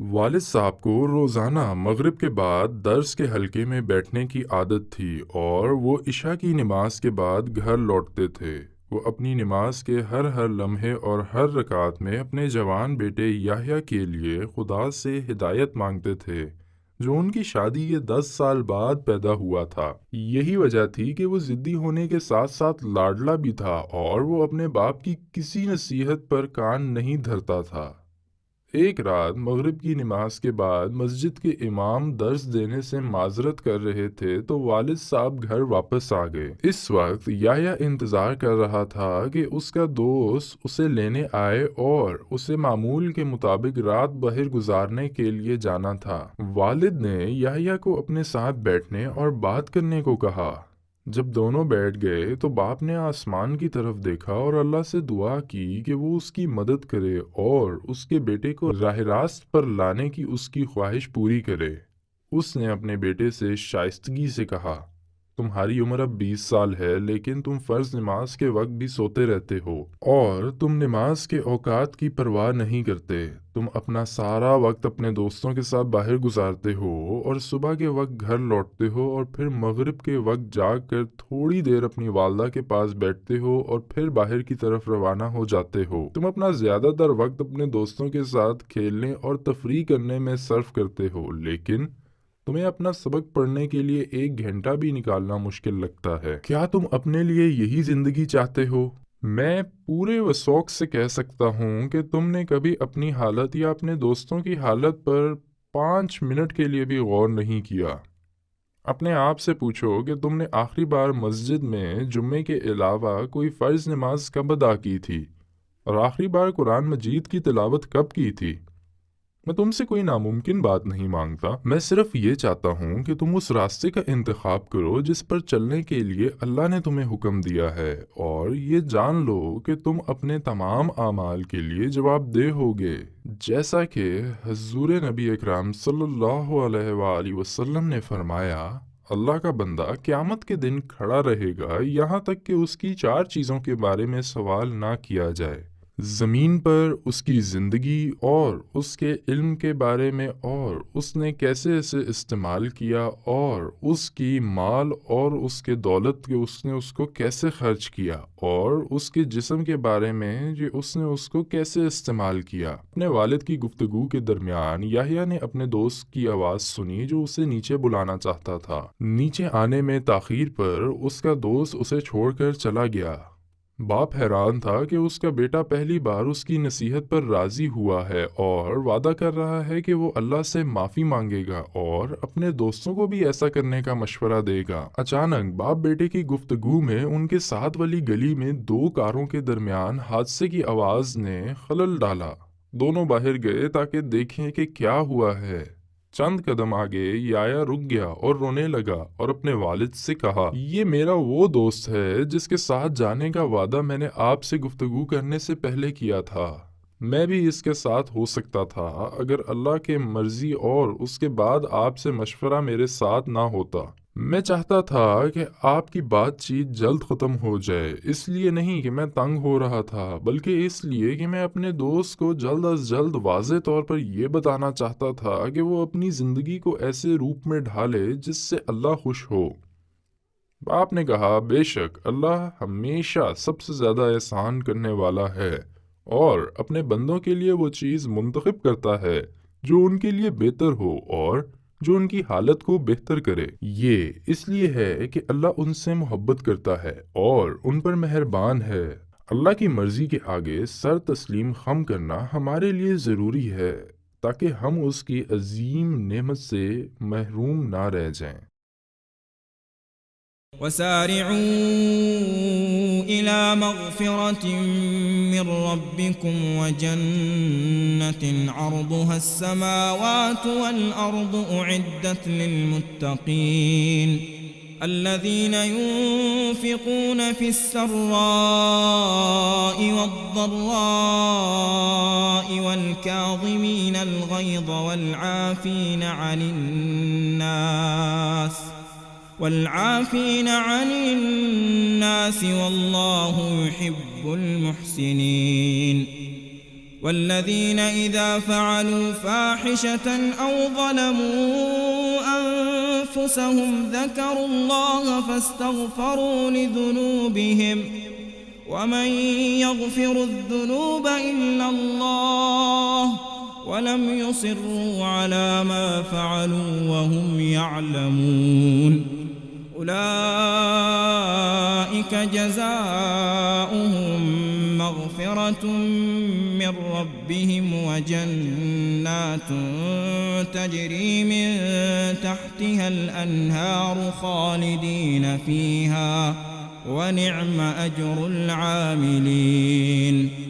والد صاحب کو روزانہ مغرب کے بعد درس کے حلقے میں بیٹھنے کی عادت تھی اور وہ عشاء کی نماز کے بعد گھر لوٹتے تھے۔ وہ اپنی نماز کے ہر لمحے اور ہر رکعت میں اپنے جوان بیٹے یحییٰ کے لیے خدا سے ہدایت مانگتے تھے، جو ان کی شادی کے 10 سال بعد پیدا ہوا تھا۔ یہی وجہ تھی کہ وہ ضدی ہونے کے ساتھ ساتھ لاڈلا بھی تھا اور وہ اپنے باپ کی کسی نصیحت پر کان نہیں دھرتا تھا۔ ایک رات مغرب کی نماز کے بعد مسجد کے امام درس دینے سے معذرت کر رہے تھے تو والد صاحب گھر واپس آ گئے۔ اس وقت یحییٰ انتظار کر رہا تھا کہ اس کا دوست اسے لینے آئے اور اسے معمول کے مطابق رات باہر گزارنے کے لیے جانا تھا۔ والد نے یحییٰ کو اپنے ساتھ بیٹھنے اور بات کرنے کو کہا۔ جب دونوں بیٹھ گئے تو باپ نے آسمان کی طرف دیکھا اور اللہ سے دعا کی کہ وہ اس کی مدد کرے اور اس کے بیٹے کو راہ راست پر لانے کی اس کی خواہش پوری کرے۔ اس نے اپنے بیٹے سے شائستگی سے کہا، تمہاری عمر اب 20 سال ہے لیکن تم فرض نماز کے وقت بھی سوتے رہتے ہو اور تم نماز کے اوقات کی پرواہ نہیں کرتے۔ تم اپنا سارا وقت اپنے دوستوں کے ساتھ باہر گزارتے ہو اور صبح کے وقت گھر لوٹتے ہو اور پھر مغرب کے وقت جاگ کر تھوڑی دیر اپنی والدہ کے پاس بیٹھتے ہو اور پھر باہر کی طرف روانہ ہو جاتے ہو۔ تم اپنا زیادہ تر وقت اپنے دوستوں کے ساتھ کھیلنے اور تفریح کرنے میں صرف کرتے ہو، لیکن تمہیں اپنا سبق پڑھنے کے لیے 1 گھنٹہ بھی نکالنا مشکل لگتا ہے۔ کیا تم اپنے لیے یہی زندگی چاہتے ہو؟ میں پورے وثوق سے کہہ سکتا ہوں کہ تم نے کبھی اپنی حالت یا اپنے دوستوں کی حالت پر 5 منٹ کے لیے بھی غور نہیں کیا۔ اپنے آپ سے پوچھو کہ تم نے آخری بار مسجد میں جمعے کے علاوہ کوئی فرض نماز کب ادا کی تھی اور آخری بار قرآن مجید کی تلاوت کب کی تھی؟ میں تم سے کوئی ناممکن بات نہیں مانگتا، میں صرف یہ چاہتا ہوں کہ تم اس راستے کا انتخاب کرو جس پر چلنے کے لیے اللہ نے تمہیں حکم دیا ہے، اور یہ جان لو کہ تم اپنے تمام اعمال کے لیے جواب دہ ہوگے، جیسا کہ حضور نبی اکرم صلی اللہ علیہ وآلہ وسلم نے فرمایا، اللہ کا بندہ قیامت کے دن کھڑا رہے گا یہاں تک کہ اس کی 4 چیزوں کے بارے میں سوال نہ کیا جائے: زمین پر اس کی زندگی اور اس کے علم کے بارے میں، اور اس نے کیسے اسے استعمال کیا، اور اس کی مال اور اس کے دولت کہ اس نے اس کو کیسے خرچ کیا، اور اس کے جسم کے بارے میں کہ اس نے اس کو کیسے استعمال کیا۔ اپنے والد کی گفتگو کے درمیان یحییٰ نے اپنے دوست کی آواز سنی جو اسے نیچے بلانا چاہتا تھا۔ نیچے آنے میں تاخیر پر اس کا دوست اسے چھوڑ کر چلا گیا۔ باپ حیران تھا کہ اس کا بیٹا پہلی بار اس کی نصیحت پر راضی ہوا ہے اور وعدہ کر رہا ہے کہ وہ اللہ سے معافی مانگے گا اور اپنے دوستوں کو بھی ایسا کرنے کا مشورہ دے گا۔ اچانک باپ بیٹے کی گفتگو میں ان کے ساتھ والی گلی میں 2 کاروں کے درمیان حادثے کی آواز نے خلل ڈالا۔ دونوں باہر گئے تاکہ دیکھیں کہ کیا ہوا ہے۔ چند قدم آگے یحییٰ رک گیا اور رونے لگا اور اپنے والد سے کہا، یہ میرا وہ دوست ہے جس کے ساتھ جانے کا وعدہ میں نے آپ سے گفتگو کرنے سے پہلے کیا تھا۔ میں بھی اس کے ساتھ ہو سکتا تھا اگر اللہ کی مرضی اور اس کے بعد آپ سے مشورہ میرے ساتھ نہ ہوتا۔ میں چاہتا تھا کہ آپ کی بات چیت جلد ختم ہو جائے، اس لیے نہیں کہ میں تنگ ہو رہا تھا بلکہ اس لیے کہ میں اپنے دوست کو جلد از جلد واضح طور پر یہ بتانا چاہتا تھا کہ وہ اپنی زندگی کو ایسے روپ میں ڈھالے جس سے اللہ خوش ہو۔ باپ نے کہا، بے شک اللہ ہمیشہ سب سے زیادہ احسان کرنے والا ہے اور اپنے بندوں کے لیے وہ چیز منتخب کرتا ہے جو ان کے لیے بہتر ہو اور جو ان کی حالت کو بہتر کرے۔ یہ اس لیے ہے کہ اللہ ان سے محبت کرتا ہے اور ان پر مہربان ہے۔ اللہ کی مرضی کے آگے سر تسلیم خم کرنا ہمارے لیے ضروری ہے تاکہ ہم اس کی عظیم نعمت سے محروم نہ رہ جائیں۔ وسارعوا إلى مغفرة من ربكم وجنة عرضها السماوات والأرض أعدت للمتقين الذين ينفقون في السراء والضراء والكاظمين الغيظ والعافين عن الناس والله يحب المحسنين۔ والذين إذا فعلوا فاحشة أو ظلموا أنفسهم ذكروا الله فاستغفروا لذنوبهم ومن يغفر الذنوب إلا الله ولم يصروا على ما فعلوا وهم يعلمون أولئك جزاؤهم مغفرة من ربهم وجنات تجري من تحتها الأنهار خالدين فيها ونعم أجر العاملين